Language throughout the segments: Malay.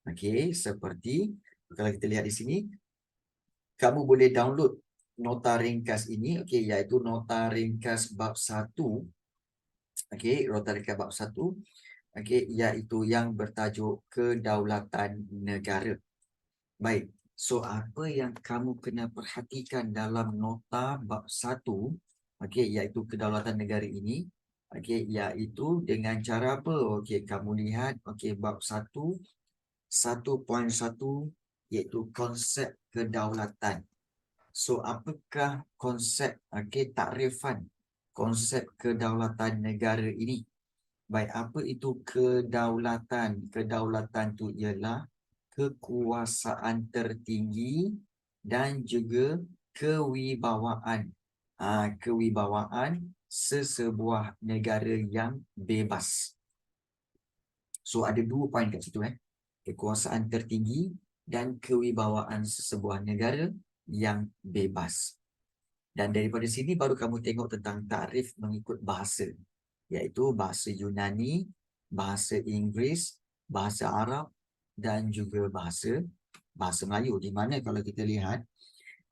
Okey, seperti kalau kita lihat di sini, kamu boleh download nota ringkas ini, okey, iaitu nota ringkas bab 1. Okey, nota ringkas bab 1, okey, iaitu yang bertajuk kedaulatan negara. Baik, so apa yang kamu kena perhatikan dalam nota bab 1, okey, iaitu kedaulatan negara ini, okey, iaitu dengan cara apa? Okey, kamu lihat, okey, bab 1, 1.1, iaitu konsep kedaulatan. So, apakah konsep, okey, takrifan konsep kedaulatan negara ini? Baik, apa itu kedaulatan? Kedaulatan itu ialah kekuasaan tertinggi dan juga kewibawaan. Kewibawaan sesebuah negara yang bebas. So, ada 2 poin kat situ. Kekuasaan tertinggi dan kewibawaan sesebuah negara yang bebas. Dan daripada sini baru kamu tengok tentang takrif mengikut bahasa, iaitu bahasa Yunani, bahasa Inggeris, bahasa Arab dan juga bahasa Melayu. Di mana kalau kita lihat,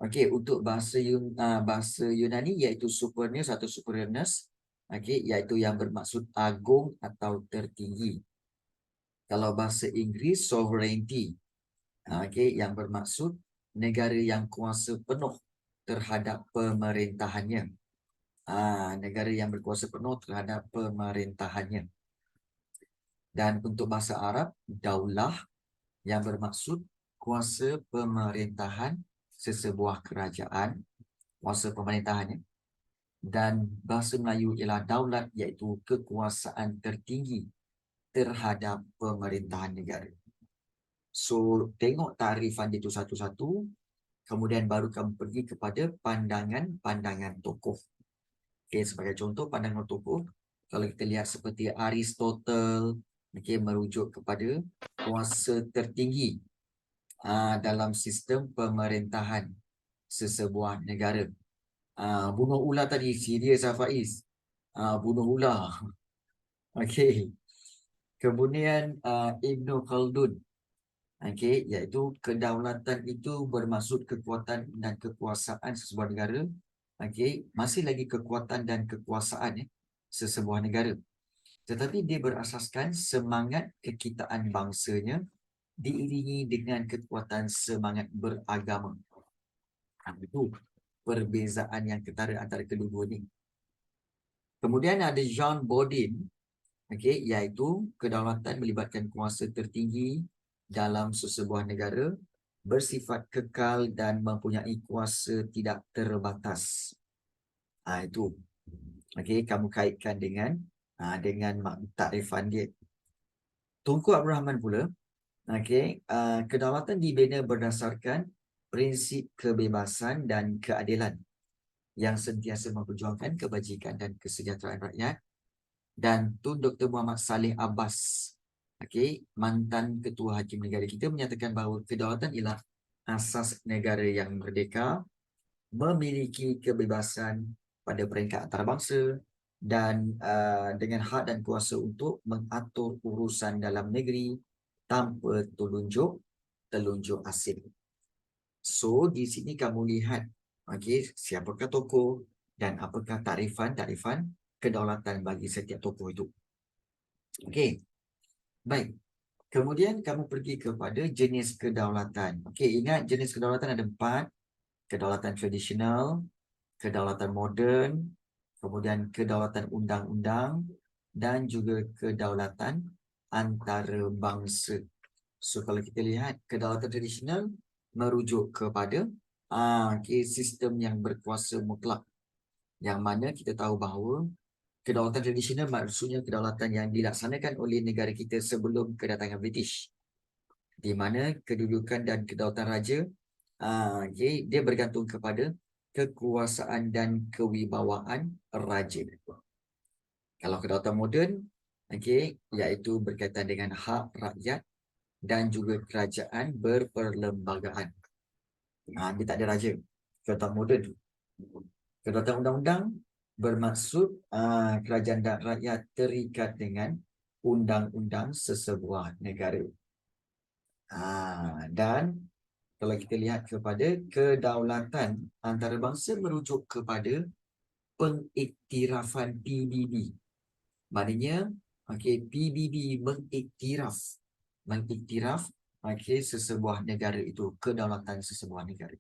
okey, untuk bahasa Yunani iaitu Superiorus atau Superiorness, okey, iaitu yang bermaksud agung atau tertinggi. Kalau bahasa Inggeris, Sovereignty, okey, yang bermaksud negara yang kuasa penuh terhadap pemerintahannya. Negara yang berkuasa penuh terhadap pemerintahannya. Dan untuk bahasa Arab, daulah, yang bermaksud kuasa pemerintahan sesebuah kerajaan, kuasa pemerintahannya. Dan bahasa Melayu ialah daulat, iaitu kekuasaan tertinggi terhadap pemerintahan negara. So, tengok takrifan itu satu-satu, kemudian baru kamu pergi kepada pandangan-pandangan tokoh. Okay, sebagai contoh pandangan tokoh, kalau kita lihat seperti Aristotle, okay, merujuk kepada kuasa tertinggi dalam sistem pemerintahan sesebuah negara. Bunuh ular tadi, serius Faiz. Bunuh ular. Okey. Kemudian Ibn Khaldun, okey, iaitu kedaulatan itu bermaksud kekuatan dan kekuasaan sesebuah negara. Okey, masih lagi kekuatan dan kekuasaan sesebuah negara. Tetapi dia berasaskan semangat kekitaan bangsanya diiringi dengan kekuatan semangat beragama. Itu perbezaan yang ketara antara kedua-dua ni. Kemudian ada Jean Bodin, okey, iaitu kedaulatan melibatkan kuasa tertinggi dalam sesebuah negara, bersifat kekal dan mempunyai kuasa tidak terbatas. Itu. Okey, kamu kaitkan dengan takrifan dia. Tunku Abdul Rahman pula, okey, kedaulatan dibina berdasarkan prinsip kebebasan dan keadilan yang sentiasa memperjuangkan kebajikan dan kesejahteraan rakyat. Dan Tun Dr. Muhammad Saleh Abbas, okey, mantan Ketua Hakim Negara kita, menyatakan bahawa kedaulatan ialah asas negara yang merdeka, memiliki kebebasan pada peringkat antarabangsa dan dengan hak dan kuasa untuk mengatur urusan dalam negeri tanpa telunjuk asing. So, di sini kamu lihat, okey, siapakah tokoh dan apakah takrifan kedaulatan bagi setiap tokoh itu. Okey, baik. Kemudian kamu pergi kepada jenis kedaulatan. Okey, ingat jenis kedaulatan ada 4. Kedaulatan tradisional, kedaulatan moden, kemudian kedaulatan undang-undang dan juga kedaulatan antarabangsa. So, kalau kita lihat kedaulatan tradisional merujuk kepada sistem yang berkuasa mutlak, yang mana kita tahu bahawa kedaulatan tradisional maksudnya kedaulatan yang dilaksanakan oleh negara kita sebelum kedatangan British, di mana kedudukan dan kedaulatan raja dia bergantung kepada kekuasaan dan kewibawaan raja. Kalau kedaulatan moden, iaitu berkaitan dengan hak rakyat dan juga kerajaan berperlembagaan. Dia tak ada raja. Kedaulatan moden tu. Kedaulatan undang-undang bermaksud kerajaan dan rakyat terikat dengan undang-undang sesebuah negara. Dan kalau kita lihat kepada kedaulatan antarabangsa merujuk kepada pengiktirafan PBB. Maknanya, PBB mengiktiraf sesebuah negara itu, kedaulatan sesebuah negara.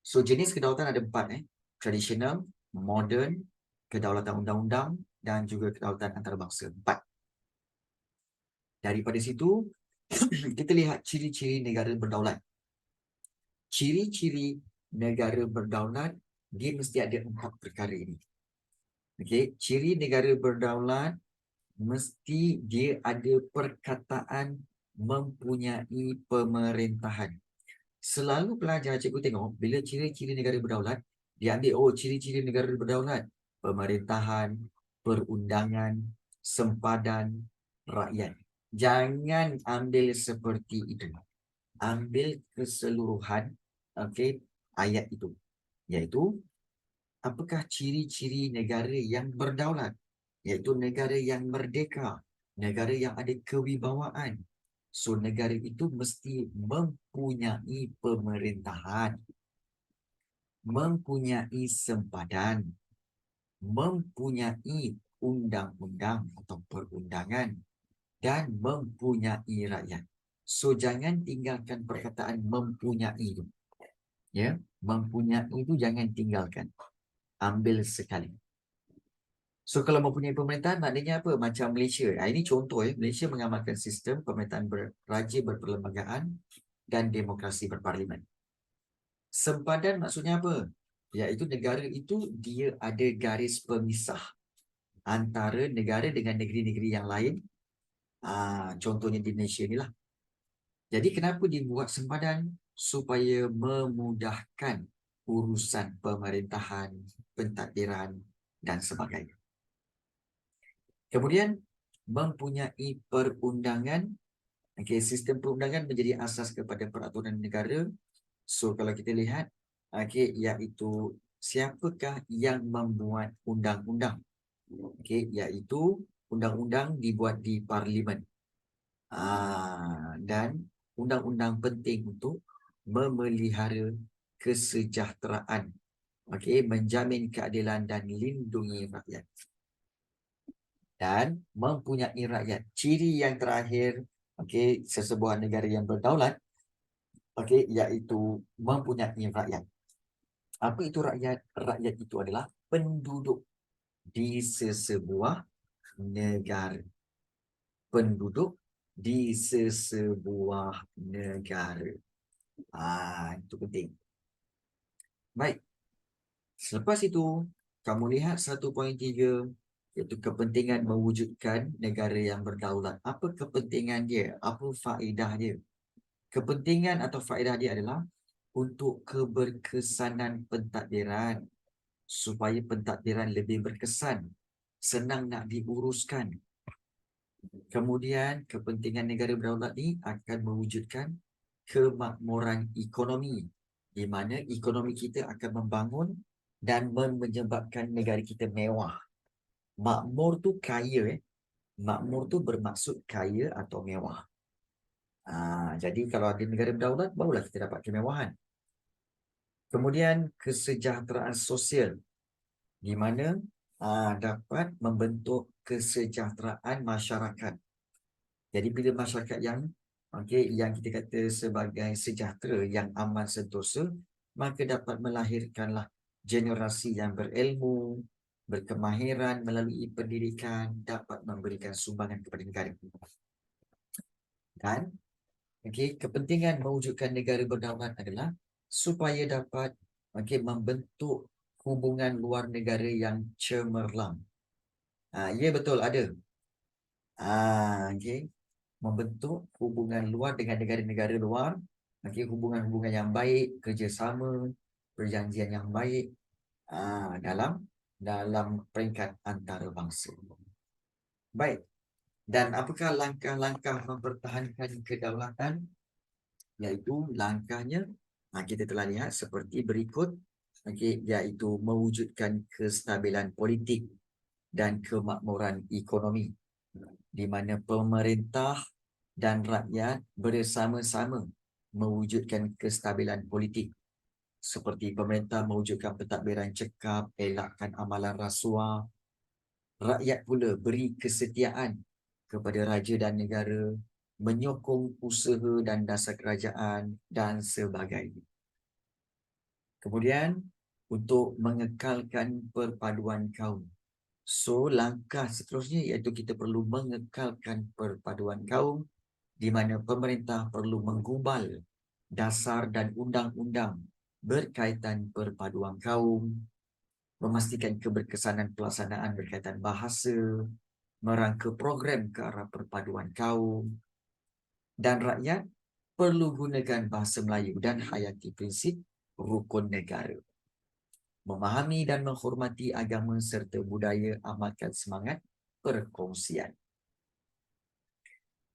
So, jenis kedaulatan ada 4. Tradisional, modern, kedaulatan undang-undang dan juga kedaulatan antarabangsa. 4. Daripada situ, kita lihat ciri-ciri negara berdaulat. Ciri-ciri negara berdaulat, dia mesti ada 4 perkara ini. Ciri negara berdaulat, mesti dia ada perkataan mempunyai pemerintahan. Selalu pelajar cikgu tengok, bila ciri-ciri negara berdaulat, dia ambil, ciri-ciri negara berdaulat, pemerintahan, perundangan, sempadan, rakyat. Jangan ambil seperti itu. Ambil keseluruhan ayat itu. Iaitu, apakah ciri-ciri negara yang berdaulat? Iaitu negara yang merdeka, negara yang ada kewibawaan. So, negara itu mesti mempunyai pemerintahan, mempunyai sempadan, mempunyai undang-undang atau perundangan, dan mempunyai rakyat. So, jangan tinggalkan perkataan mempunyai itu. Ya, mempunyai itu jangan tinggalkan. Ambil sekali. So, kalau mempunyai pemerintahan, maknanya apa? Macam Malaysia. Ini contoh, Malaysia mengamalkan sistem pemerintahan raja berperlembagaan dan demokrasi berparlimen. Sempadan maksudnya apa? Iaitu negara itu dia ada garis pemisah antara negara dengan negeri-negeri yang lain. Contohnya di Malaysia inilah. Jadi kenapa dibuat sempadan? Supaya memudahkan urusan pemerintahan, pentadbiran dan sebagainya. Kemudian, mempunyai perundangan. Sistem perundangan menjadi asas kepada peraturan negara. So, kalau kita lihat, iaitu siapakah yang membuat undang-undang? Iaitu undang-undang dibuat di parlimen. Dan undang-undang penting untuk memelihara kesejahteraan. Menjamin keadilan dan lindungi rakyat. Dan mempunyai rakyat. Ciri yang terakhir, sesebuah negara yang berdaulat, iaitu mempunyai rakyat. Apa itu rakyat? Rakyat itu adalah penduduk di sesebuah negara. Penduduk di sesebuah negara. Itu penting. Baik. Selepas itu, kamu lihat 1.3, iaitu kepentingan mewujudkan negara yang berdaulat. Apa kepentingan dia? Apa faedah dia? Kepentingan atau faedah dia adalah untuk keberkesanan pentadbiran. Supaya pentadbiran lebih berkesan. Senang nak diuruskan. Kemudian, kepentingan negara berdaulat ini akan mewujudkan kemakmuran ekonomi. Di mana ekonomi kita akan membangun dan menyebabkan negara kita mewah. Makmur tu kaya. Makmur tu bermaksud kaya atau mewah. Jadi kalau ada negara berdaulat, barulah kita dapat kemewahan. Kemudian kesejahteraan sosial. Di mana dapat membentuk kesejahteraan masyarakat. Jadi bila masyarakat yang kita kata sebagai sejahtera, yang aman sentosa, maka dapat melahirkanlah generasi yang berilmu, berkemahiran melalui pendidikan, dapat memberikan sumbangan kepada negara. Dan kepentingan mewujudkan negara berdaulat adalah supaya dapat membentuk hubungan luar negara yang cemerlang. Ya, betul, ada. Membentuk hubungan luar dengan negara-negara luar, hubungan-hubungan yang baik, kerjasama, perjanjian yang baik dalam peringkat antarabangsa. Baik. Dan apakah langkah-langkah mempertahankan kedaulatan? Iaitu langkahnya kita telah lihat seperti berikut, iaitu mewujudkan kestabilan politik dan kemakmuran ekonomi, di mana pemerintah dan rakyat bersama-sama mewujudkan kestabilan politik. Seperti pemerintah mewujudkan pentadbiran cekap, elakkan amalan rasuah. Rakyat pula beri kesetiaan kepada raja dan negara, menyokong usaha dan dasar kerajaan dan sebagainya. Kemudian, untuk mengekalkan perpaduan kaum. So, langkah seterusnya iaitu kita perlu mengekalkan perpaduan kaum di mana pemerintah perlu menggubal dasar dan undang-undang berkaitan perpaduan kaum, memastikan keberkesanan pelaksanaan berkaitan bahasa, merangka program ke arah perpaduan kaum, dan rakyat perlu gunakan bahasa Melayu dan hayati prinsip rukun negara. Memahami dan menghormati agama serta budaya, amalkan semangat perkongsian.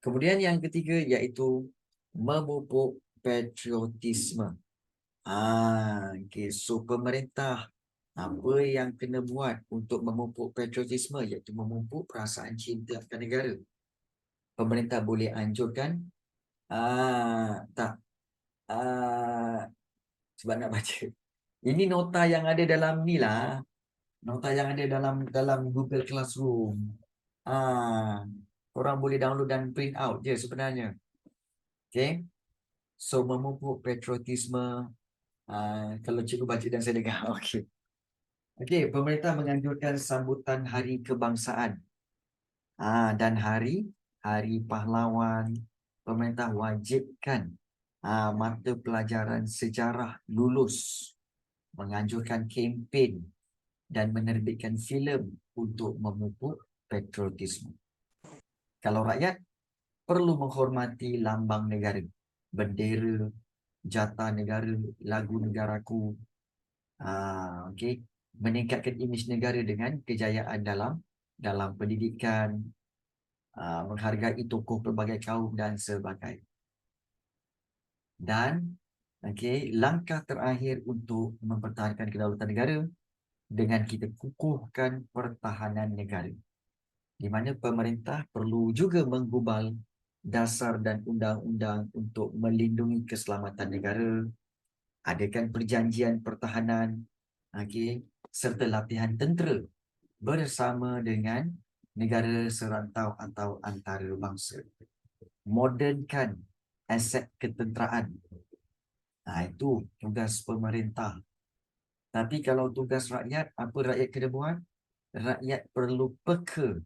Kemudian yang ketiga iaitu memupuk patriotisme. Okay. So pemerintah apa yang kena buat untuk memupuk patriotisme iaitu memupuk perasaan cinta akan negara. Pemerintah boleh anjurkan sebab nak baca. Ini nota yang ada dalam ni lah. Nota yang ada dalam Google Classroom. Korang boleh download dan print out je sebenarnya. Okay. So memupuk patriotisme. Kalau cikgu baca dan saya dengar. Okay. Okay, pemerintah menganjurkan sambutan Hari Kebangsaan dan Hari Pahlawan. Pemerintah wajibkan mata pelajaran sejarah lulus, menganjurkan kempen dan menerbitkan filem untuk memupuk patriotisme. Kalau rakyat perlu menghormati lambang negara, bendera, jata negara, lagu negaraku. Okay. Meningkatkan imej negara dengan kejayaan dalam pendidikan, menghargai tokoh pelbagai kaum dan sebagainya. Dan langkah terakhir untuk mempertahankan kedaulatan negara dengan kita kukuhkan pertahanan negara, di mana pemerintah perlu juga menggubal dasar dan undang-undang untuk melindungi keselamatan negara, adakan perjanjian pertahanan, serta latihan tentera bersama dengan negara serantau atau antarabangsa. Modernkan aset ketenteraan. Itu tugas pemerintah. Tapi kalau tugas rakyat, apa rakyat kena buat? Rakyat perlu peka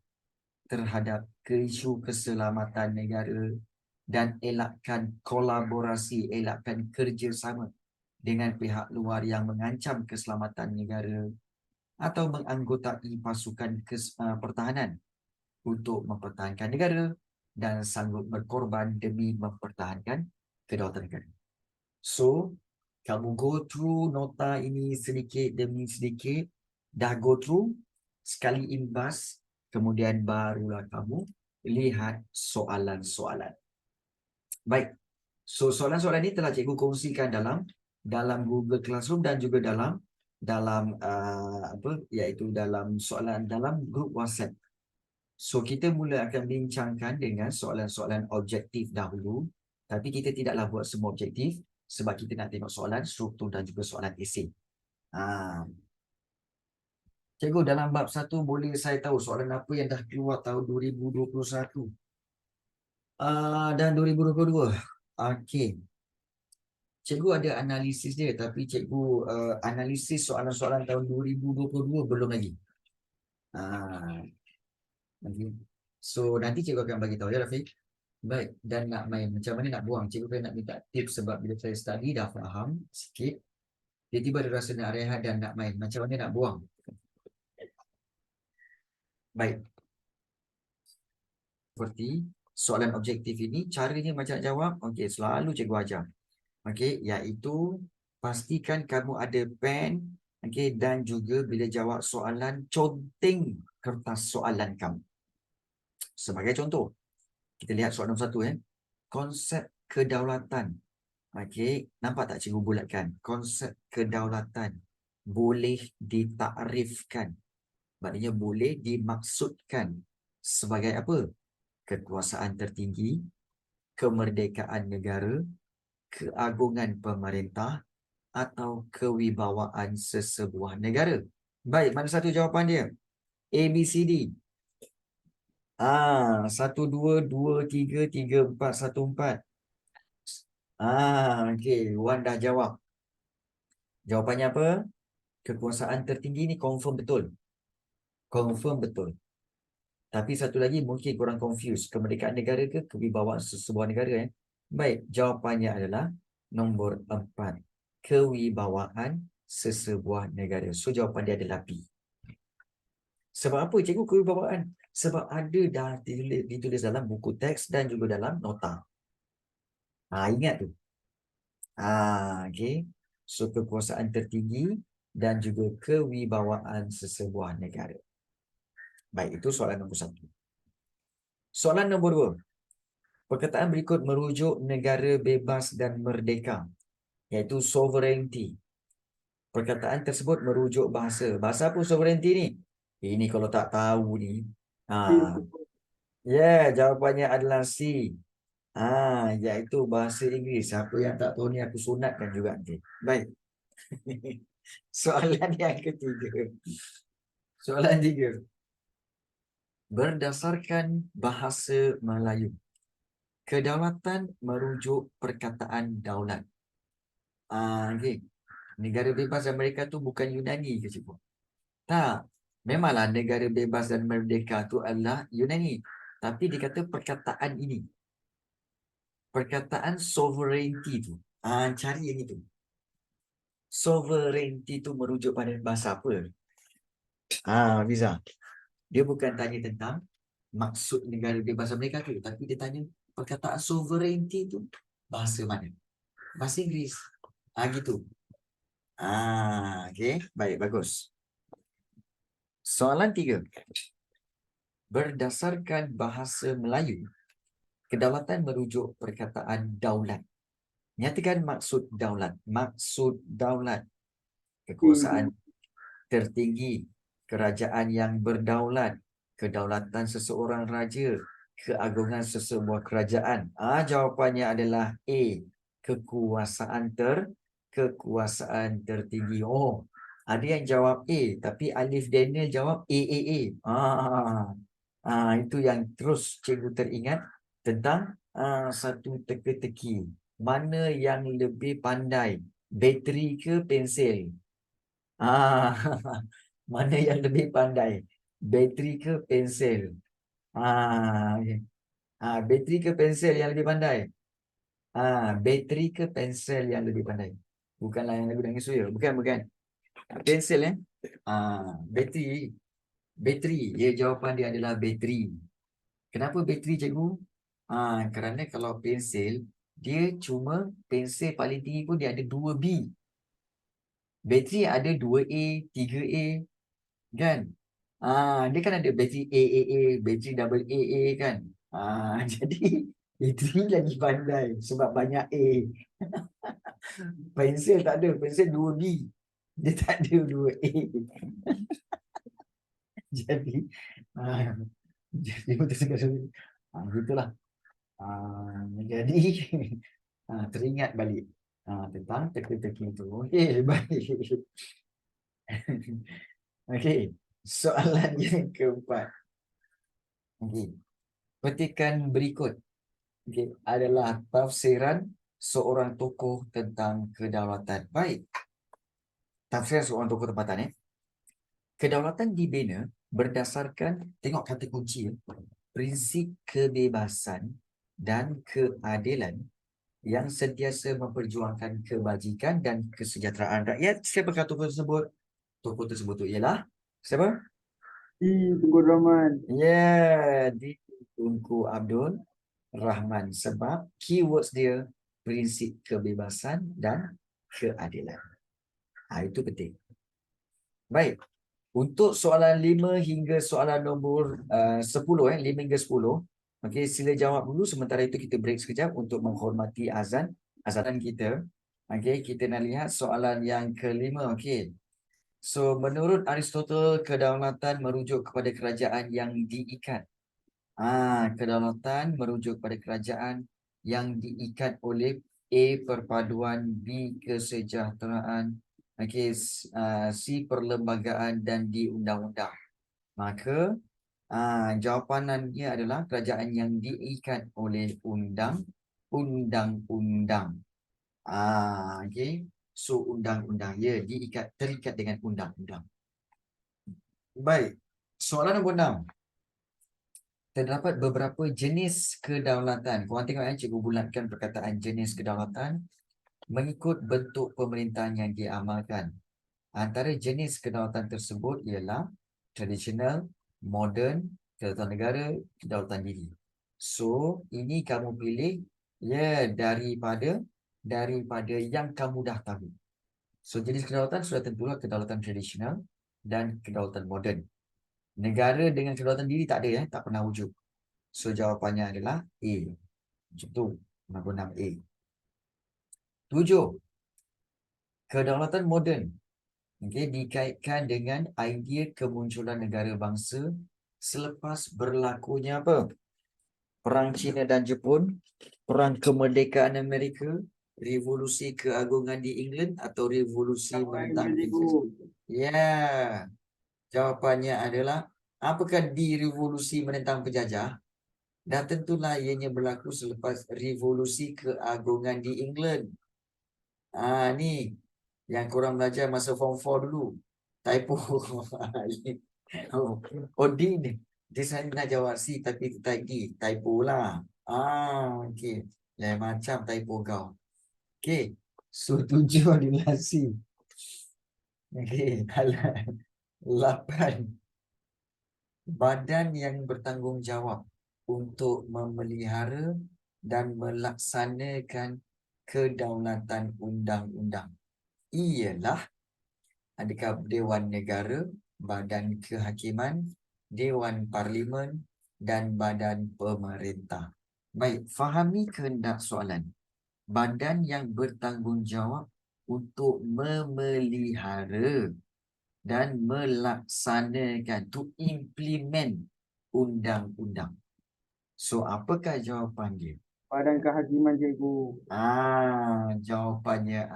terhadap isu keselamatan negara dan elakkan kolaborasi, elakkan kerjasama dengan pihak luar yang mengancam keselamatan negara atau menganggotai pasukan pertahanan untuk mempertahankan negara dan sanggup berkorban demi mempertahankan kedaulatan negara. So, kamu go through nota ini sedikit demi sedikit, dah go through, sekali imbas, kemudian barulah kamu lihat soalan-soalan. Baik, so soalan-soalan ini telah cikgu kongsikan dalam Google Classroom dan juga dalam iaitu dalam soalan dalam grup WhatsApp. So kita mula akan bincangkan dengan soalan-soalan objektif dahulu, tapi kita tidaklah buat semua objektif sebab kita nak tengok soalan struktur dan juga soalan esei. Cikgu, dalam bab 1 boleh saya tahu soalan apa yang dah keluar tahun 2021 dan 2022? Okey. Cikgu ada analisis dia, tapi cikgu analisis soalan-soalan tahun 2022 belum lagi. Okay. So nanti cikgu akan bagi tahu ya Rafiq. Baik, dan nak main macam mana nak buang? Cikgu kan nak minta tips sebab bila saya study dah faham sikit. Tiba-tiba ada rasa nak rehat dan nak main. Macam mana nak buang? Baik. Seperti soalan objektif ini, caranya macam nak jawab. Okey, selalu cikgu ajar. Okey, iaitu pastikan kamu ada pen, dan juga bila jawab soalan, conteng kertas soalan kamu. Sebagai contoh, kita lihat soalan nombor 1. Konsep kedaulatan. Nampak tak cikgu bulatkan? Konsep kedaulatan boleh ditakrifkan. Maknanya boleh dimaksudkan sebagai apa? Kekuasaan tertinggi, kemerdekaan negara, keagungan pemerintah atau kewibawaan sesebuah negara. Baik, mana satu jawapan dia? A, B, C, D. 1, 2, 2, 3, 3, 4, 1, 4. Okey, Wan dah jawab. Jawapannya apa? Kekuasaan tertinggi ni confirm betul. Confirm betul. Tapi satu lagi mungkin korang confuse. Kemerdekaan negara ke kewibawaan sesebuah negara. Baik, jawapannya adalah nombor 4. Kewibawaan sesebuah negara. So, jawapan dia adalah B. Sebab apa cikgu kewibawaan? Sebab ada dah ditulis dalam buku teks dan juga dalam nota. Ingat tu. Okay. So, kekuasaan tertinggi dan juga kewibawaan sesebuah negara. Baik, itu soalan nombor 1. Soalan nombor 2. Perkataan berikut merujuk negara bebas dan merdeka, iaitu sovereignty. Perkataan tersebut merujuk bahasa. Bahasa apa sovereignty ni? Ini kalau tak tahu ni. Jawapannya adalah C. Iaitu bahasa Inggeris. Siapa yang tak tahu ni aku sunatkan juga nanti. Baik. Soalan yang ketiga. Soalan 3. Berdasarkan bahasa Melayu, kedaulatan merujuk perkataan daulat. Okay. Negara bebas Amerika tu bukan Yunani ke cikgu? Tak. Memanglah negara bebas dan merdeka tu adalah Yunani. Tapi dikata perkataan ini. Perkataan sovereignty tu. Cari yang itu. Sovereignty tu merujuk pada bahasa apa? Bisa. Dia bukan tanya tentang maksud negara bebas Amerika tu, tapi dia tanya perkataan sovereignty tu bahasa mana? Bahasa Inggeris. Gitu. Okey. Baik, bagus. Soalan 3. Berdasarkan bahasa Melayu, kedaulatan merujuk perkataan daulat. Nyatakan maksud daulat. Maksud daulat. Kekuasaan tertinggi, kerajaan yang berdaulat, kedaulatan seseorang raja, keagungan sesebuah kerajaan. Jawapannya adalah A. Kekuasaan tertinggi. Ada yang jawab A, tapi Alif Daniel jawab A. Itu yang terus cikgu teringat tentang satu teka-teki. Mana yang lebih pandai? Bateri ke pensel? Mana yang lebih pandai? Bateri ke pensel? Bateri ke pensel yang lebih pandai? Bateri ke pensel yang lebih pandai? Bukanlah yang lagu Nangis Suya. Bukan. Pensel bateri. Bateri. Jawapan dia adalah bateri. Kenapa bateri cikgu? Kerana kalau pensel, dia cuma pensel paling tinggi pun dia ada 2B. Bateri ada 2A, 3A, kan? Dia kan ada bateri AAA, bateri double AA kan? Jadi bateri lagi pandai sebab banyak A. Pensel tak ada, pensel 2B. Dia tak ada 2A. Jadi betul sekali. Gitulah. Jadi teringat balik tentang teka-teki itu. Okey, baik. Okey, soalan yang keempat. Okey. Petikan berikut adalah tafsiran seorang tokoh tentang kedaulatan. Baik. Tafsiran seorang tokoh tempatan. Kedaulatan dibina berdasarkan, tengok kata kunci, prinsip kebebasan dan keadilan yang sentiasa memperjuangkan kebajikan dan kesejahteraan rakyat. Siapakah tokoh tersebut? Tokoh tersebut itu ialah siapa? Tunku Rahman. Di Tunku Abdul Rahman. Sebab keywords dia prinsip kebebasan dan keadilan. Itu penting. Baik. Untuk soalan 5 hingga soalan nombor 10, 5 hingga 10. Okey, sila jawab dulu. Sementara itu kita break sekejap untuk menghormati azanan kita. Okey, kita nak lihat soalan yang kelima. Okey. So, menurut Aristotle, kedaulatan merujuk kepada kerajaan yang diikat. Kedaulatan merujuk pada kerajaan yang diikat oleh A perpaduan, B kesejahteraan, okey, C perlembagaan dan D undang-undang. Maka jawapannya adalah kerajaan yang diikat oleh undang-undang. Okey. So undang-undang ya terikat dengan undang-undang. Baik. Soalan nombor 6. Terdapat beberapa jenis kedaulatan. Korang tengok cikgu bulatkan perkataan jenis kedaulatan mengikut bentuk pemerintahan yang diamalkan. Antara jenis kedaulatan tersebut ialah tradisional, moden, kedaulatan negara, kedaulatan diri. So, ini kamu pilih ya daripada yang kamu dah tahu. So, jenis kedaulatan sudah tentulah kedaulatan tradisional dan kedaulatan moden. Negara dengan kedaulatan diri tak ada ya, tak pernah wujud. So, jawapannya adalah A. Macam tu, nombor 6A. 7. Kedaulatan moden. Okay, dikaitkan dengan idea kemunculan negara bangsa selepas berlakunya apa? Perang China dan Jepun, perang kemerdekaan Amerika, revolusi keagungan di England atau revolusi menentang penjajah. Ya, jawapannya adalah apakah di revolusi menentang penjajah? Dan tentulah ianya berlaku selepas revolusi keagungan di England. Ni yang korang belajar masa form 4 dulu. Typo. Dia sebenarnya nak jawab C tapi type D. Typo lah. Okey. Lain macam typo kau. Okey. So 7 adalah C. Okey. Halaman 8. Badan yang bertanggungjawab untuk memelihara dan melaksanakan kedaulatan undang-undang ialah adakah Dewan Negara, Badan Kehakiman, Dewan Parlimen dan Badan Pemerintah. Baik, fahami kehendak soalan. Badan yang bertanggungjawab untuk memelihara dan melaksanakan, to implement undang-undang. So, apakah jawapan dia? Badan Kehakiman, cikgu. Jawapannya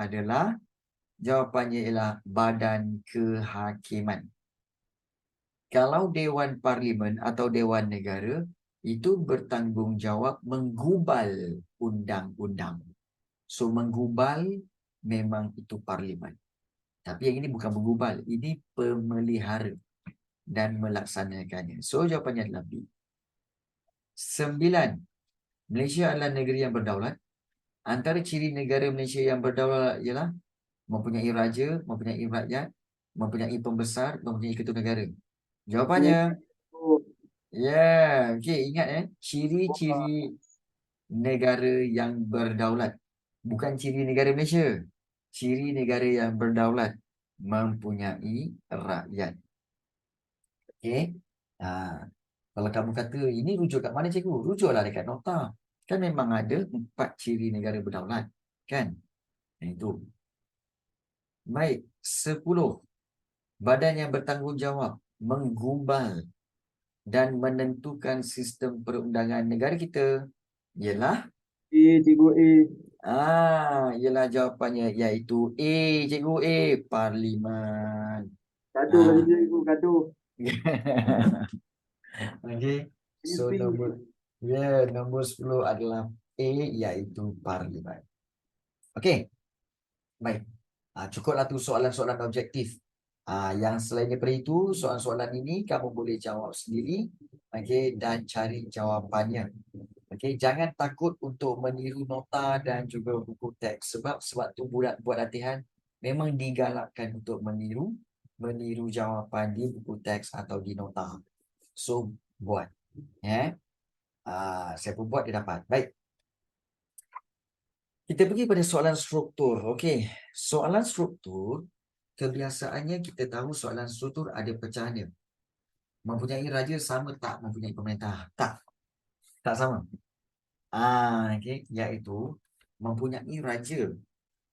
ialah Badan Kehakiman. Kalau Dewan Parlimen atau Dewan Negara itu bertanggungjawab menggubal undang-undang. So, menggubal memang itu Parlimen. Tapi yang ini bukan menggubal, ini pemelihara dan melaksanakannya. So, jawapannya adalah B. 9. Malaysia adalah negeri yang berdaulat. Antara ciri negara Malaysia yang berdaulat ialah mempunyai raja, mempunyai rakyat, mempunyai pembesar, mempunyai ketua negara. Jawapannya, okey, ingat ciri-ciri negara yang berdaulat. Bukan ciri negara Malaysia. Ciri negara yang berdaulat mempunyai rakyat. Okey. Kalau kamu kata ini rujuk kat mana cikgu? Rujuklah dekat nota. Kan memang ada 4 ciri negara berdaulat, kan? Itu. Baik, 10. Badan yang bertanggungjawab menggubal dan menentukan sistem perundangan negara kita ialah cikgu ialah jawapannya iaitu A, cikgu A, Parlimen. Satu bagi cikgu, satu. Okey. So nombor 10 adalah A iaitu Parlimen. Okey. Baik. Cukuplah tu soalan-soalan objektif. Yang selain daripada itu, soalan-soalan ini kamu boleh jawab sendiri, okey, dan cari jawapannya. Okey, jangan takut untuk meniru nota dan juga buku teks sebab tu buat latihan memang digalakkan untuk meniru jawapan di buku teks atau di nota. So buat, saya pun buat dia dapat. Baik. Kita pergi pada soalan struktur. Okey, soalan struktur kebiasaannya kita tahu soalan struktur ada pecahannya. Mempunyai raja sama tak mempunyai pemerintah? Tak. Tak sama. Okey, iaitu mempunyai raja.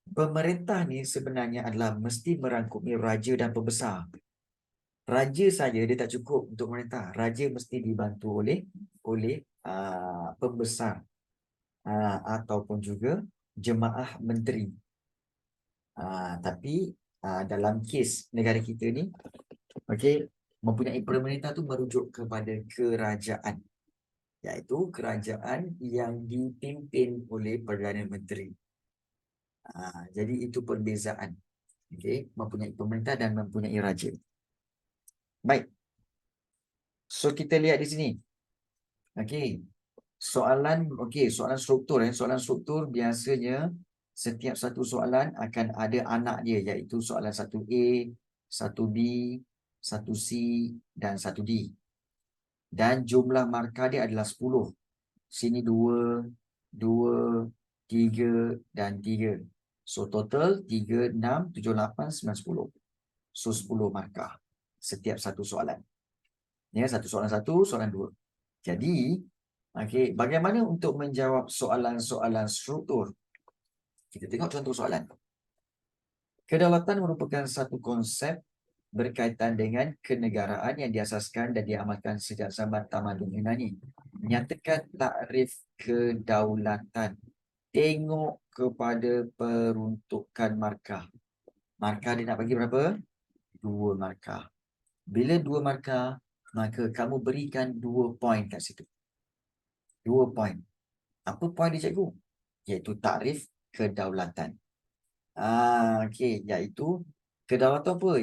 Pemerintah ni sebenarnya adalah mesti merangkumi raja dan pembesar. Raja saja dia tak cukup untuk pemerintah. Raja mesti dibantu oleh pembesar ataupun juga jemaah menteri. Tapi dalam kes negara kita ni, okey, mempunyai pemerintah tu merujuk kepada kerajaan, iaitu kerajaan yang dipimpin oleh Perdana Menteri. Jadi itu perbezaan. Okey, mempunyai pemerintah dan mempunyai raja. Baik. So kita lihat di sini. Okey. Soalan struktur. Soalan struktur biasanya setiap satu soalan akan ada anak dia, iaitu soalan 1A, 1B, 1C dan 1D. Dan jumlah markah dia adalah 10. Sini 2, 2, 3 dan 3. So total 3, 6, 7, 8, 9, 10. So 10 markah setiap satu soalan. Ya, satu soalan 1, soalan 2. Jadi, okey, bagaimana untuk menjawab soalan-soalan struktur? Kita tengok contoh soalan. Kedaulatan merupakan satu konsep berkaitan dengan kenegaraan yang diasaskan dan diamalkan sejak zaman tamadun Yunani. Nyatakan takrif kedaulatan. Tengok kepada peruntukan markah. Markah dia nak bagi berapa? 2 markah. Bila 2 markah, maka kamu berikan 2 poin kat situ. 2 poin. Apa poin dia, cikgu? Iaitu takrif kedaulatan. Okey, iaitu kedaulatan apa?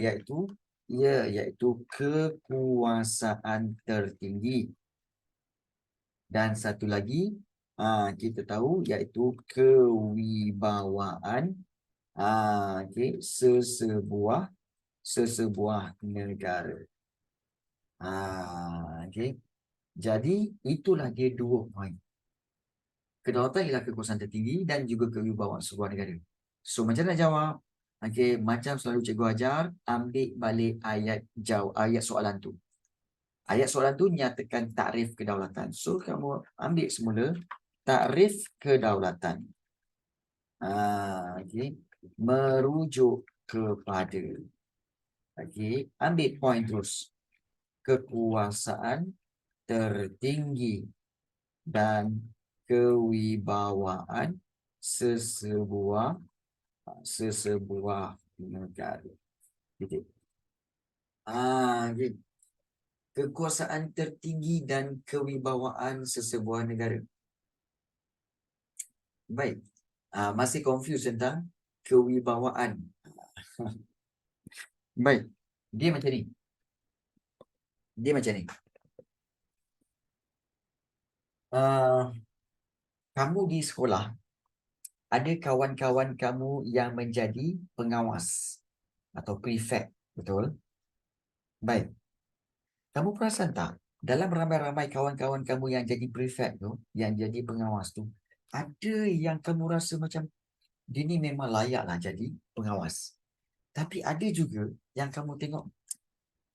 Iaitu kekuasaan tertinggi. Dan satu lagi, kita tahu iaitu kewibawaan okey, sesebuah negara. Okey. Jadi itulah dia 2 poin. Kedaulatan ialah kekuasaan tertinggi dan juga kewibawaan sebuah negara. So macam nak jawab? Okey, macam selalu cikgu ajar, ambil balik ayat soalan tu. Ayat soalan tu nyatakan takrif kedaulatan. So kamu ambil semula takrif kedaulatan. Okey, merujuk kepada. Okey, ambil poin terus. Kekuasaan tertinggi dan kewibawaan sesebuah negara. Titik. Okay. Kekuasaan tertinggi dan kewibawaan sesebuah negara. Baik. Masih confused tentang kewibawaan. Baik. Dia macam ni. Kamu di sekolah, ada kawan-kawan kamu yang menjadi pengawas atau prefect, betul? Baik. Kamu perasan tak, dalam ramai-ramai kawan-kawan kamu yang jadi prefect tu, yang jadi pengawas tu, ada yang kamu rasa macam dia ni memang layaklah jadi pengawas. Tapi ada juga yang kamu tengok,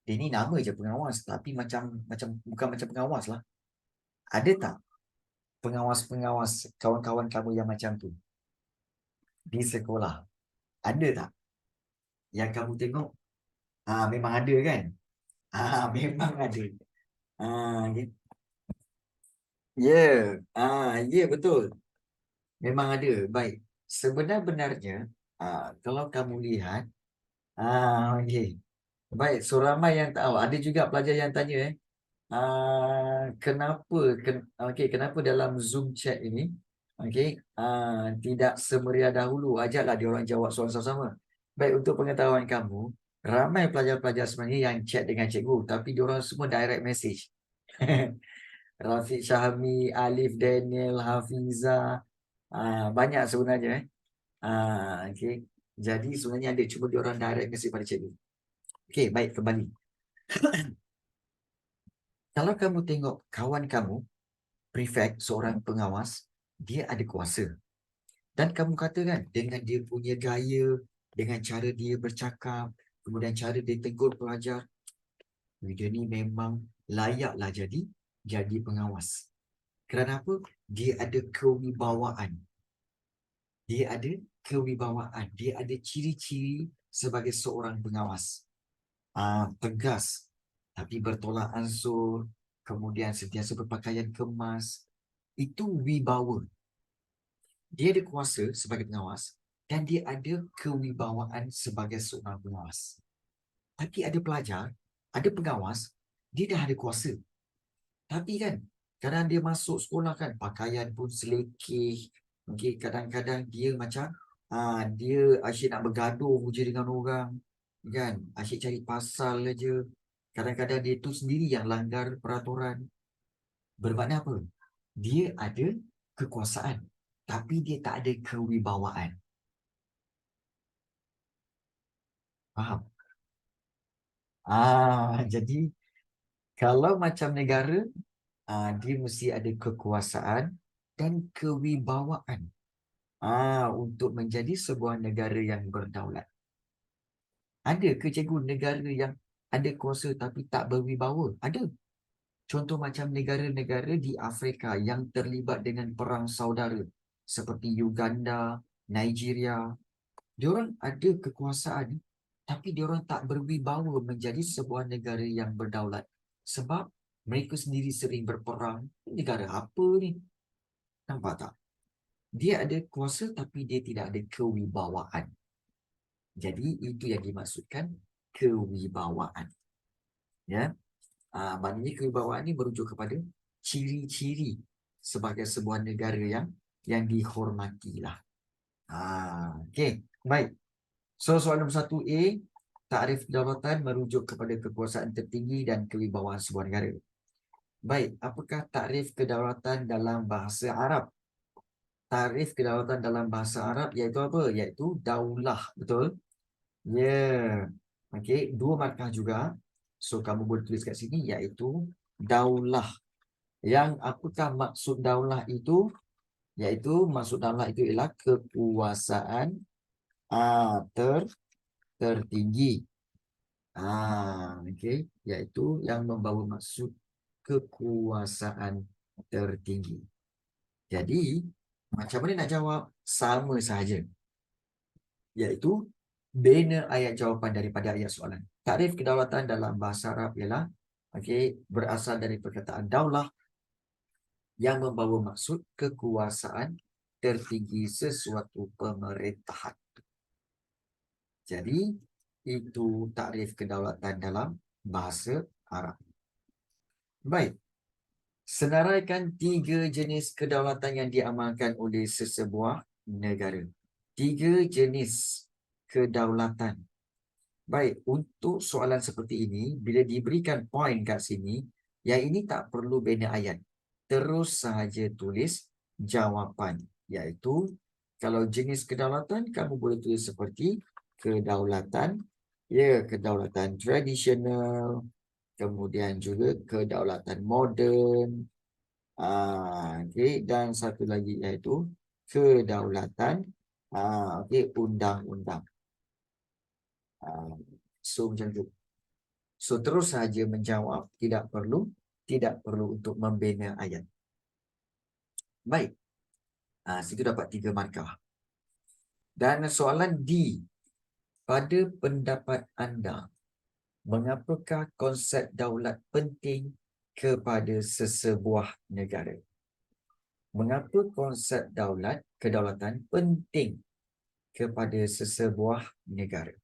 dia ni nama je pengawas, tapi bukan macam pengawas lah. Ada tak pengawas-pengawas kawan-kawan kamu yang macam tu di sekolah? Ada tak yang kamu tengok? Memang ada kan? Memang ada. Ya, betul. Memang ada. Baik. Sebenar-benarnya, kalau kamu lihat, okey. Baik, so ramai yang tahu. Ada juga pelajar yang tanya, kenapa dalam Zoom chat ini, tidak semeriah dahulu. Ajaklah dia orang jawab soalan sama-sama. Baik, untuk pengetahuan kamu, ramai pelajar-pelajar sebenarnya yang chat dengan cikgu, tapi dia orang semua direct message. Rafiq Syahmi, Alif, Daniel, Hafiza, banyak sebenarnya. Okey. Jadi sebenarnya ada, cuma dia orang direct message pada cikgu. Okey, baik, kembali. Kalau kamu tengok kawan kamu, prefect, seorang pengawas, dia ada kuasa. Dan kamu katakan, dengan dia punya gaya, dengan cara dia bercakap, kemudian cara dia tegur pelajar, dia ni memang layaklah jadi pengawas. Kerana apa? Dia ada kewibawaan. Dia ada ciri-ciri sebagai seorang pengawas. Tegas, tapi bertolak ansur, kemudian sentiasa berpakaian kemas. Itu wibawa. Dia ada kuasa sebagai pengawas dan dia ada kewibawaan sebagai seorang pengawas. Tapi ada pelajar, ada pengawas, dia dah ada kuasa. Tapi kan, kadang dia masuk sekolah kan, pakaian pun selekeh. Okay, kadang-kadang dia macam, dia asyik nak bergaduh je dengan orang. Kan, asyik cari pasal aja. Kadang-kadang dia tu sendiri yang langgar peraturan. Bermakna apa? Dia ada kekuasaan, tapi dia tak ada kewibawaan. Faham? Jadi kalau macam negara, dia mesti ada kekuasaan dan kewibawaan untuk menjadi sebuah negara yang berdaulat. Ada ke cikgu negara yang ada kuasa tapi tak berwibawa? Ada. Contoh macam negara-negara di Afrika yang terlibat dengan perang saudara seperti Uganda, Nigeria. Diorang ada kekuasaan tapi diorang tak berwibawa menjadi sebuah negara yang berdaulat. Sebab mereka sendiri sering berperang. Negara apa ni? Nampak tak? Dia ada kuasa tapi dia tidak ada kewibawaan. Jadi itu yang dimaksudkan kewibawaan. Ya, maknanya kewibawaan ini merujuk kepada ciri-ciri sebagai sebuah negara yang dihormatilah. Okey, baik. So soalan nombor 1A, takrif kedaulatan merujuk kepada kekuasaan tertinggi dan kewibawaan sebuah negara. Baik, apakah takrif kedaulatan dalam bahasa Arab? Takrif kedaulatan dalam bahasa Arab iaitu apa? Iaitu daulah, betul? Ya. Okey, 2 markah juga. So kamu boleh tulis kat sini iaitu daulah. Yang apakah maksud daulah itu? Iaitu maksud daulah itu ialah kekuasaan tertinggi. Okey, iaitu yang membawa maksud kekuasaan tertinggi. Jadi, macam mana nak jawab? Sama sahaja. Iaitu bina ayat jawapan daripada ayat soalan. Takrif kedaulatan dalam bahasa Arab ialah berasal dari perkataan daulah yang membawa maksud kekuasaan tertinggi sesuatu pemerintahan. Jadi, itu takrif kedaulatan dalam bahasa Arab. Baik. Senaraikan 3 jenis kedaulatan yang diamalkan oleh sesebuah negara. 3 jenis kedaulatan. Baik, untuk soalan seperti ini, bila diberikan poin kat sini, yang ini tak perlu bina ayat. Terus sahaja tulis jawapan. Iaitu, kalau jenis kedaulatan, kamu boleh tulis seperti kedaulatan, kedaulatan tradisional, kemudian juga kedaulatan moden, dan satu lagi iaitu kedaulatan undang-undang. So macam tu. So terus saja menjawab, tidak perlu untuk membina ayat. Baik. Situ dapat 3 markah. Dan soalan D. Pada pendapat anda, mengapakah konsep daulat penting kepada sesebuah negara? Mengapa konsep kedaulatan penting kepada sesebuah negara?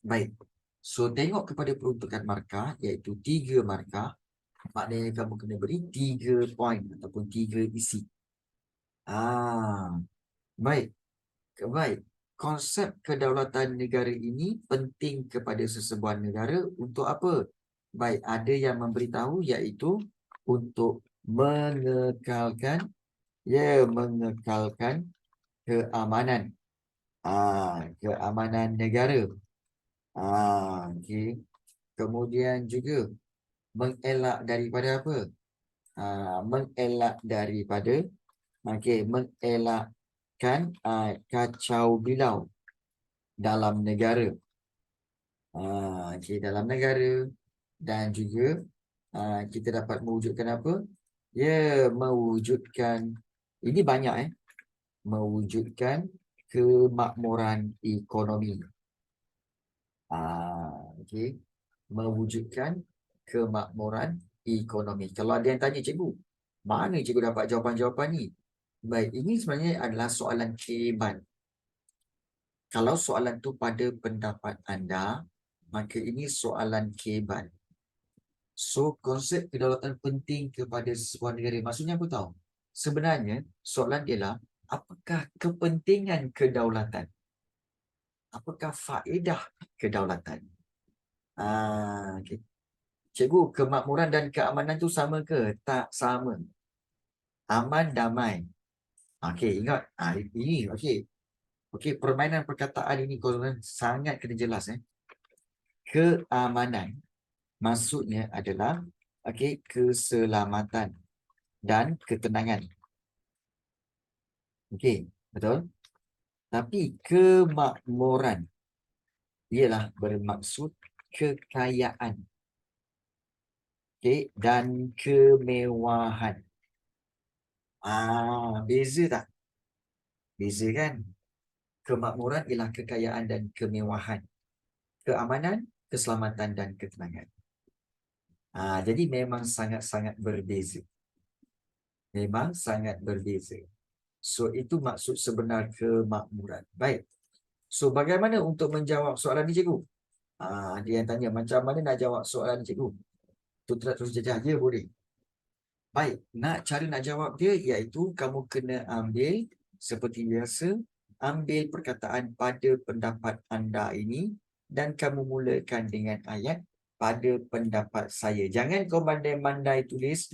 Baik. So, tengok kepada peruntukan markah, iaitu 3 markah. Maknanya kamu kena beri 3 poin ataupun 3 isi. Baik. Baik. Konsep kedaulatan negara ini penting kepada sesebuah negara untuk apa? Baik, ada yang memberitahu iaitu untuk mengekalkan keamanan. Keamanan negara. Kemudian juga mengelak daripada apa? Mengelak daripada mengelakkan kacau bilau dalam negara. Dalam negara. Dan juga kita dapat mewujudkan apa? Mewujudkan, ini banyak mewujudkan kemakmuran ekonomi. Mewujudkan kemakmuran ekonomi. Kalau ada yang tanya, cikgu, mana cikgu dapat jawapan-jawapan ni? Baik, ini sebenarnya adalah soalan keban. Kalau soalan tu pada pendapat anda, maka ini soalan keban. So, konsep kedaulatan penting kepada sebuah negara. Maksudnya apa tahu? Sebenarnya, soalan dia lah, apakah kepentingan kedaulatan? Apakah faedah kedaulatan? Okay. Cikgu, kemakmuran dan keamanan tu sama ke? Tak sama. Aman, damai. Okey, ingat. Ini, okey. Okey, permainan perkataan ini korang sangat kena jelas. Keamanan maksudnya adalah okey, keselamatan dan ketenangan. Okey, betul? Tapi kemakmuran ialah bermaksud kekayaan, okey, dan kemewahan. Beza tak? Beza kan? Kemakmuran ialah kekayaan dan kemewahan. Keamanan, keselamatan dan ketenangan. Jadi memang sangat-sangat berbeza. Memang sangat berbeza. So, itu maksud sebenar kemakmuran. Baik. So, bagaimana untuk menjawab soalan ni, cikgu? Dia yang tanya, macam mana nak jawab soalan ni, cikgu? Tu terus jejak je boleh. Baik, cara nak jawab dia iaitu kamu kena ambil seperti biasa, ambil perkataan pada pendapat anda ini dan kamu mulakan dengan ayat pada pendapat saya. Jangan kau mandai-mandai tulis.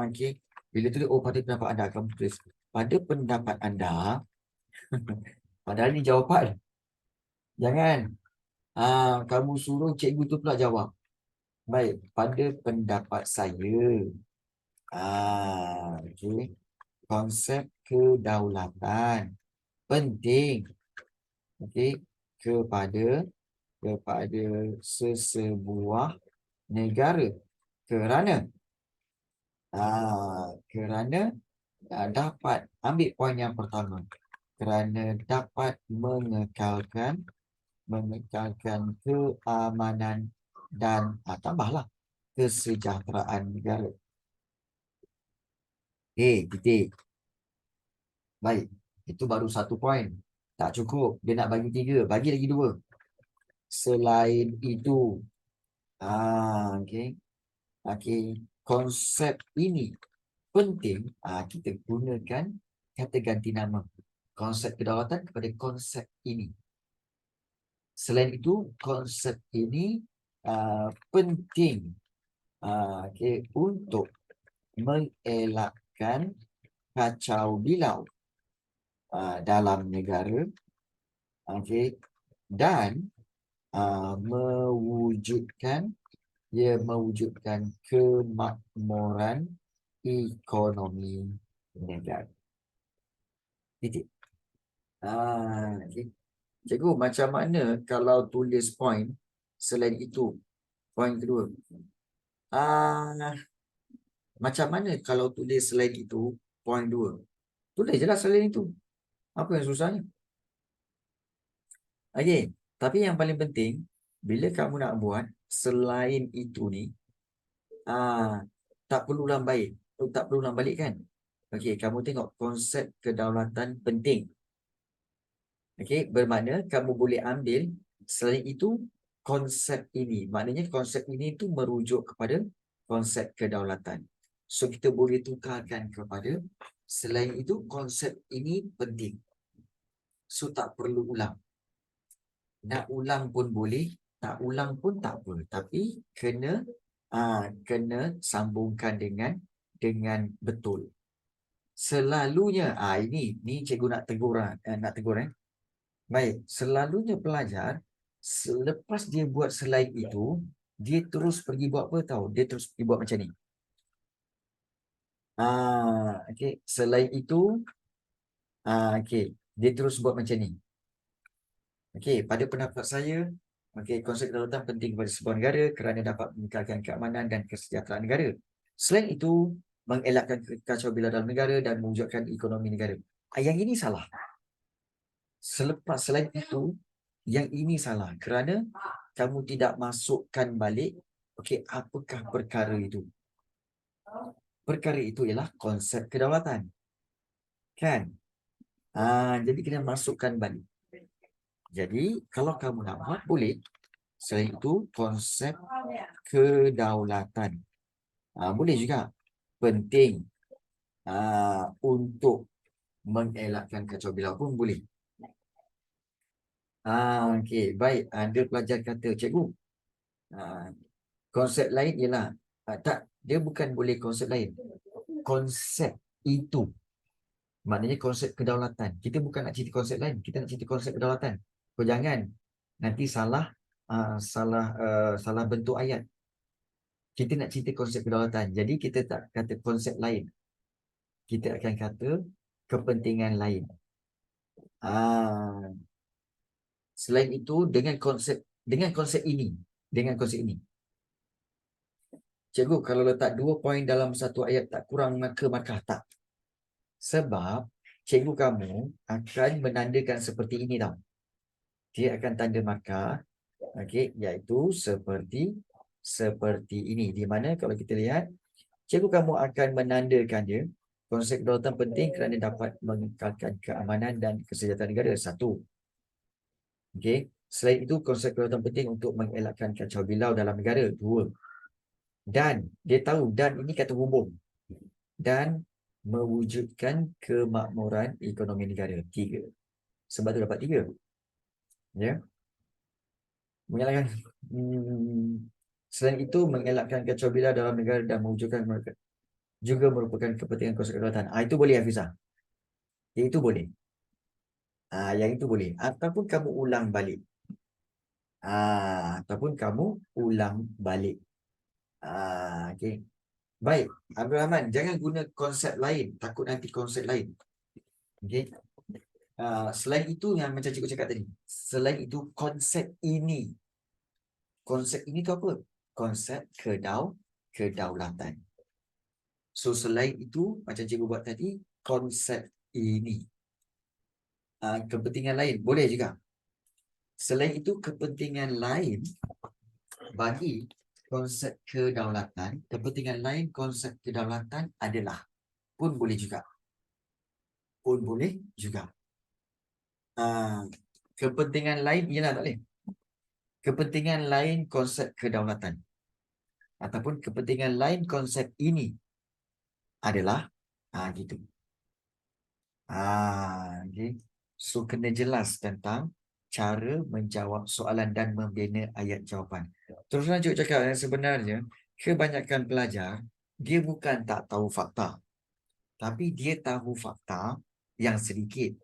Okay. Bila tulis, pada pendapat anda, kamu tulis pada pendapat anda. Padahal ni jawapan. Jangan. Kamu suruh cikgu tu pula jawab. Baik, pada pendapat saya. Okay. Konsep kedaulatan penting, okay, kepada sesebuah negara kerana dapat ambil poin yang pertama, kerana dapat mengekalkan keamanan dan tambahlah kesejahteraan negara. Titik. Baik, itu baru 1 poin. Tak cukup, dia nak bagi 3, bagi lagi 2. Selain itu, okey, konsep ini penting. Kita gunakan kata ganti nama konsep kedaulatan kepada konsep ini. Selain itu, konsep ini penting untuk mengelakkan kacau bilau dalam negara, dan mewujudkan kemakmuran ekonomi negara. Titik. Cikgu, macam mana kalau tulis poin selain itu? Poin kedua. Macam mana kalau tulis selain itu? Poin 2. Tulis je lah selain itu. Apa yang susahnya? Okey, tapi yang paling penting, bila kamu nak buat selain itu ni, tak perlu ulang balik. Tak perlu ulang balik kan? Okey, kamu tengok konsep kedaulatan penting. Okey, bermakna kamu boleh ambil selain itu konsep ini. Maknanya konsep ini tu merujuk kepada konsep kedaulatan. So, kita boleh tukarkan kepada selain itu konsep ini penting. So, tak perlu ulang. Nak ulang pun boleh, tak ulang pun tak apa. Tapi kena sambungkan dengan betul. Selalunya, ini cikgu nak tegur. Baik, selalunya pelajar selepas dia buat slide itu, dia terus pergi buat apa tahu? Dia terus pergi buat macam ni. Okey, selain itu, okey, dia terus buat macam ni. Okey, pada pendapat saya, konsep kedaulatan penting kepada sebuah negara kerana dapat meningkatkan keamanan dan kesejahteraan negara. Selain itu, mengelakkan kacau bilau dalam negara dan mewujudkan ekonomi negara. Yang ini salah. Selain itu, yang ini salah kerana kamu tidak masukkan balik, apakah perkara itu? Perkara itu ialah konsep kedaulatan. Kan? Jadi kena masukkan balik. Jadi kalau kamu nak buat boleh. Selain itu konsep kedaulatan. Boleh juga. Penting untuk mengelakkan kacau bilau pun boleh. Okey, baik. Dia pelajar kata, cikgu, konsep lain ialah, tak, dia bukan boleh konsep lain. Konsep itu. Maknanya konsep kedaulatan. Kita bukan nak cerita konsep lain, kita nak cerita konsep kedaulatan. Kau jangan nanti salah salah bentuk ayat. Kita nak cerita konsep kedaulatan. Jadi kita tak kata konsep lain. Kita akan kata kepentingan lain. Selain itu dengan konsep ini, cikgu, kalau letak 2 poin dalam satu ayat tak kurang ke markah tak? Sebab cikgu kamu akan menandakan seperti ini tau. Dia akan tanda markah, okey, iaitu seperti ini. Di mana kalau kita lihat, cikgu kamu akan menandakan dia konsep kedaulatan penting kerana dapat mengekalkan keamanan dan kesejahteraan negara. 1. Okey. Selain itu, konsep kedaulatan penting untuk mengelakkan kacau bilau dalam negara. 2. Dan dia tahu dan ini kata hubung. Dan mewujudkan kemakmuran ekonomi negara. 3. Sebab tu dapat 3. Ya. Mengelakkan selain itu mengelakkan kacau bilau dalam negara dan mewujudkan mereka juga merupakan kepentingan konsep kedaulatan. Itu boleh, Hafizah. Itu boleh. Yang itu boleh. Ataupun kamu ulang balik. Okey. Baik, Abdul Rahman, jangan guna konsep lain. Takut nanti konsep lain. Okey. Selain itu yang macam cikgu cakap tadi. Selain itu konsep ini. Konsep ini tu apa? Konsep kedaulatan. So selain itu macam cikgu buat tadi, konsep ini. Kepentingan lain boleh juga. Selain itu kepentingan lain bagi konsep kedaulatan, kepentingan lain konsep kedaulatan adalah pun boleh juga. Kepentingan lain ialah tak boleh. Kepentingan lain konsep kedaulatan ataupun kepentingan lain konsep ini adalah gitu. Okay. So kena jelas tentang cara menjawab soalan dan membina ayat jawapan. Terus lanjut cakap, sebenarnya kebanyakan pelajar dia bukan tak tahu fakta, tapi dia tahu fakta yang sedikit